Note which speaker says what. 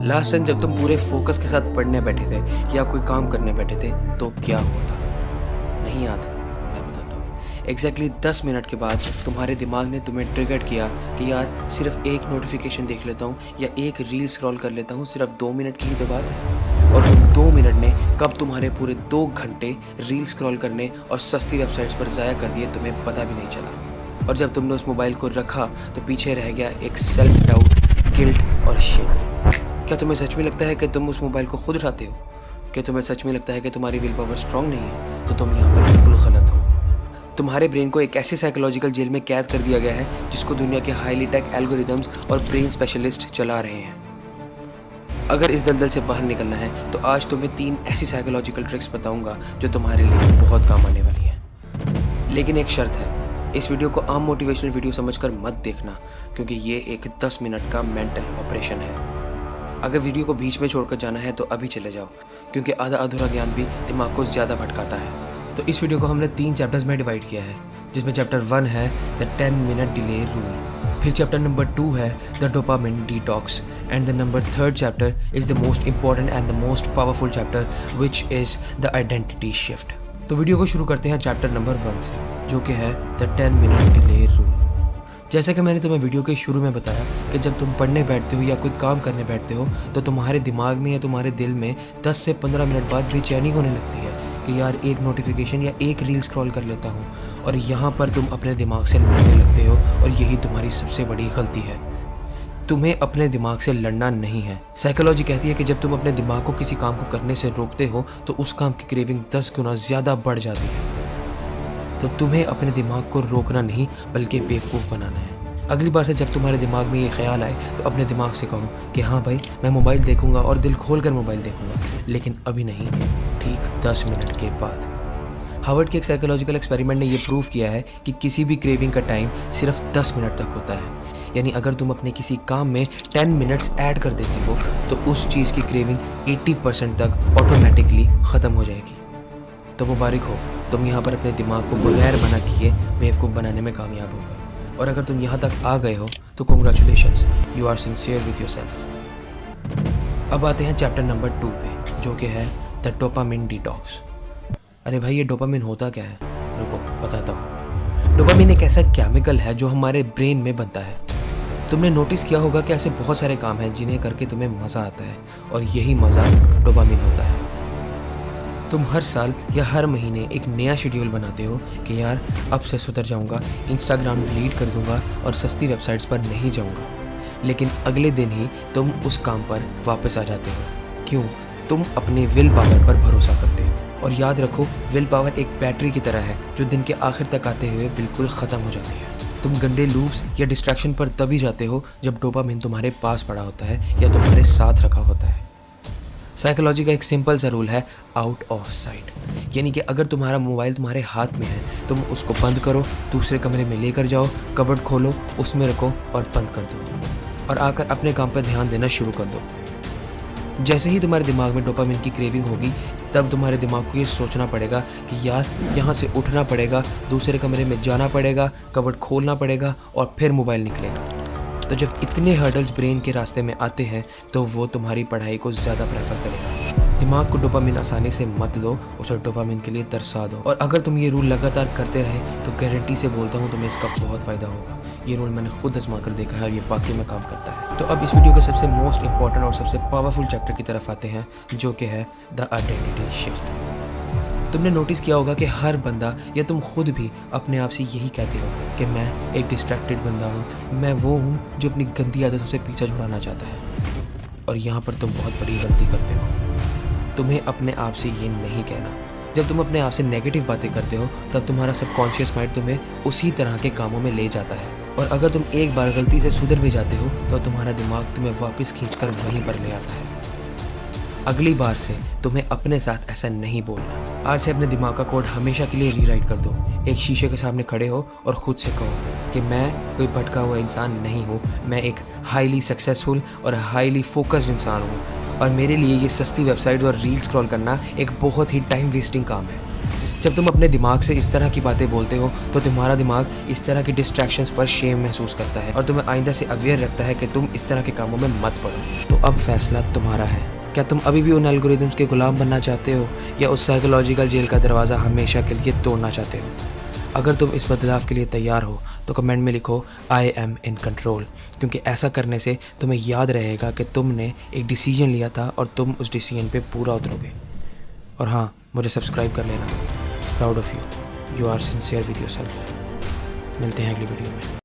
Speaker 1: Last time जब तुम पूरे फोकस के साथ पढ़ने बैठे थे या कोई काम करने बैठे थे तो क्या हुआ था? नहीं याद? मैं बताता हूँ। एग्जैक्टली 10 मिनट के बाद तुम्हारे दिमाग ने तुम्हें ट्रिगर किया कि यार सिर्फ एक नोटिफिकेशन देख लेता हूँ या एक रील स्क्रॉल कर लेता हूँ, सिर्फ 2 मिनट की ही तो बात है। और उन 2 मिनट ने कब तुम्हारे पूरे 2 घंटे रील स्क्रॉल करने और सस्ती वेबसाइट्स पर ज़ाया कर दिए तुम्हें पता भी नहीं चला। और जब तुमने उस मोबाइल को रखा तो पीछे रह गया एक सेल्फ डाउट, गिल्ट और शेम। क्या तुम्हें सच में लगता है कि तुम उस मोबाइल को खुद उठाते हो? क्या तुम्हें सच में लगता है कि तुम्हारी विल पावर स्ट्रांग नहीं है? तो तुम यहाँ पर बिल्कुल गलत हो। तुम्हारे ब्रेन को एक ऐसी साइकोलॉजिकल जेल में कैद कर दिया गया है जिसको दुनिया के हाईली टेक एल्गोरिदम्स और ब्रेन स्पेशलिस्ट चला रहे हैं। अगर इस दलदल से बाहर निकलना है तो आज तुम्हें 3 ऐसी साइकोलॉजिकल ट्रिक्स बताऊंगा जो तुम्हारे लिए बहुत काम आने वाली है। लेकिन एक शर्त है, इस वीडियो को आम मोटिवेशनल वीडियो समझकर मत देखना, क्योंकि ये एक 10 मिनट का मेंटल ऑपरेशन है। अगर वीडियो को बीच में छोड़कर जाना है तो अभी चले जाओ, क्योंकि आधा अधूरा ज्ञान भी दिमाग को ज़्यादा भटकाता है। तो इस वीडियो को हमने 3 चैप्टर्स में डिवाइड किया है, जिसमें चैप्टर 1 है द 10 मिनट डिले रूल, फिर चैप्टर नंबर 2 है the dopamine detox, and the number 3rd chapter is the most important and the most powerful chapter which is the identity shift. तो video को शुरू करते हैं चैप्टर नंबर 1 से, जो कि है द 10 मिनट डिले रूल। जैसा कि मैंने तुम्हें वीडियो के शुरू में बताया कि जब तुम पढ़ने बैठते हो या कोई काम करने बैठते हो तो तुम्हारे दिमाग में या तुम्हारे दिल में 10 से 15 मिनट बाद बेचैनी होने लगती है कि यार एक नोटिफिकेशन या एक रील स्क्रॉल कर लेता हूँ, और यहाँ पर तुम अपने दिमाग से लड़ने लगते हो। और यही तुम्हारी सबसे बड़ी गलती है। तुम्हें अपने दिमाग से लड़ना नहीं है। साइकोलॉजी कहती है कि जब तुम अपने दिमाग को किसी काम को करने से रोकते हो तो उस काम की क्रेविंग 10 गुना ज़्यादा बढ़ जाती है। तो तुम्हें अपने दिमाग को रोकना नहीं बल्कि बेवकूफ़ बनाना है। अगली बार से जब तुम्हारे दिमाग में ये ख्याल आए तो अपने दिमाग से कहो कि हाँ भाई, मैं मोबाइल देखूंगा और दिल खोल कर मोबाइल देखूंगा, लेकिन अभी नहीं, ठीक 10 मिनट के बाद। हार्वर्ड के एक साइकोलॉजिकल एक्सपेरिमेंट ने यह प्रूव किया है कि किसी भी क्रेविंग का टाइम सिर्फ 10 मिनट तक होता है। यानी अगर तुम अपने किसी काम में 10 मिनट्स ऐड कर देते हो तो उस चीज़ की क्रेविंग 80% तक ऑटोमेटिकली ख़त्म हो जाएगी। तो मुबारक हो, तुम यहाँ पर अपने दिमाग को बगैर मना किए बेवकूफ़ बनाने में कामयाब हो गए। और अगर तुम यहाँ तक आ गए हो तो congratulations, you are sincere with yourself. अब आते हैं चैप्टर नंबर 2 पे, जो कि है द डोपामिन डिटॉक्स। अरे भाई, ये डोपामिन होता क्या है? रुको बताता हूँ। डोपामिन एक ऐसा केमिकल है जो हमारे ब्रेन में बनता है। तुमने नोटिस किया होगा कि ऐसे बहुत सारे काम हैं जिन्हें करके तुम्हें मज़ा आता है, और यही मज़ा डोपामिन होता है। तुम हर साल या हर महीने एक नया शेड्यूल बनाते हो कि यार अब से सुधर जाऊंगा, इंस्टाग्राम डिलीट कर दूंगा और सस्ती वेबसाइट्स पर नहीं जाऊंगा। लेकिन अगले दिन ही तुम उस काम पर वापस आ जाते हो। क्यों? तुम अपने विल पावर पर भरोसा करते हो। और याद रखो, विल पावर एक बैटरी की तरह है जो दिन के आखिर तक आते हुए बिल्कुल ख़त्म हो जाती है। तुम गंदे लूप्स या डिस्ट्रैक्शन पर तभी जाते हो जब डोपामिन तुम्हारे पास पड़ा होता है या तुम्हारे साथ रखा होता है। साइकोलॉजी का एक सिंपल सा रूल है, आउट ऑफ साइट। यानी कि अगर तुम्हारा मोबाइल तुम्हारे हाथ में है, तुम उसको बंद करो, दूसरे कमरे में लेकर जाओ, कबर्ड खोलो, उसमें रखो और बंद कर दो, और आकर अपने काम पर ध्यान देना शुरू कर दो। जैसे ही तुम्हारे दिमाग में डोपामिन की क्रेविंग होगी, तब तुम्हारे दिमाग को ये सोचना पड़ेगा कि यार यहाँ से उठना पड़ेगा, दूसरे कमरे में जाना पड़ेगा, कबर्ड खोलना पड़ेगा और फिर मोबाइल निकलेगा। तो जब इतने हर्डल्स ब्रेन के रास्ते में आते हैं तो वो तुम्हारी पढ़ाई को ज़्यादा प्रेफर करेगा। दिमाग को डोपामिन आसानी से मत दो, उसे डोपामिन के लिए तरसा दो। और अगर तुम ये रूल लगातार करते रहे तो गारंटी से बोलता हूँ तुम्हें इसका बहुत फ़ायदा होगा। ये रूल मैंने खुद आजमा कर देखा है और ये वाकई में काम करता है। तो अब इस वीडियो के सबसे मोस्ट इंपॉर्टेंट और सबसे पावरफुल चैप्टर की तरफ आते हैं, जो कि है द आइडेंटिटी शिफ्ट। तुमने नोटिस किया होगा कि हर बंदा या तुम खुद भी अपने आप से यही कहते हो कि मैं एक डिस्ट्रैक्टेड बंदा हूँ, मैं वो हूँ जो अपनी गंदी आदतों से पीछा छुड़ाना चाहता है। और यहाँ पर तुम बहुत बड़ी गलती करते हो। तुम्हें अपने आप से ये नहीं कहना। जब तुम अपने आप से नेगेटिव बातें करते हो तब तुम्हारा सबकॉन्शियस माइंड तुम्हें उसी तरह के कामों में ले जाता है। और अगर तुम एक बार गलती से सुधर भी जाते हो तो तुम्हारा दिमाग तुम्हें वापस खींचकर वहीं पर ले आता है। अगली बार से तुम्हें अपने साथ ऐसा नहीं बोलना। आज से अपने दिमाग का कोड हमेशा के लिए रीराइट कर दो। एक शीशे के सामने खड़े हो और खुद से कहो कि मैं कोई भटका हुआ इंसान नहीं हूँ, मैं एक हाईली सक्सेसफुल और हाईली फोकस्ड इंसान हूँ, और मेरे लिए ये सस्ती वेबसाइट और रील स्क्रॉल करना एक बहुत ही टाइम वेस्टिंग काम है। जब तुम अपने दिमाग से इस तरह की बातें बोलते हो तो तुम्हारा दिमाग इस तरह की डिस्ट्रैक्शंस पर शेम महसूस करता है और तुम्हें आइंदा से अवेयर रखता है कि तुम इस तरह के कामों में मत पड़ो। तो अब फैसला तुम्हारा है। क्या तुम अभी भी उन एल्गोरिदम्स के गुलाम बनना चाहते हो या उस साइकोलॉजिकल जेल का दरवाज़ा हमेशा के लिए तोड़ना चाहते हो? अगर तुम इस बदलाव के लिए तैयार हो तो कमेंट में लिखो आई एम इन कंट्रोल, क्योंकि ऐसा करने से तुम्हें याद रहेगा कि तुमने एक डिसीजन लिया था और तुम उस डिसीजन पे पूरा उतरोगे। और हाँ, मुझे सब्सक्राइब कर लेना। Proud of you, you are sincere with yourself. मिलते हैं अगली वीडियो में।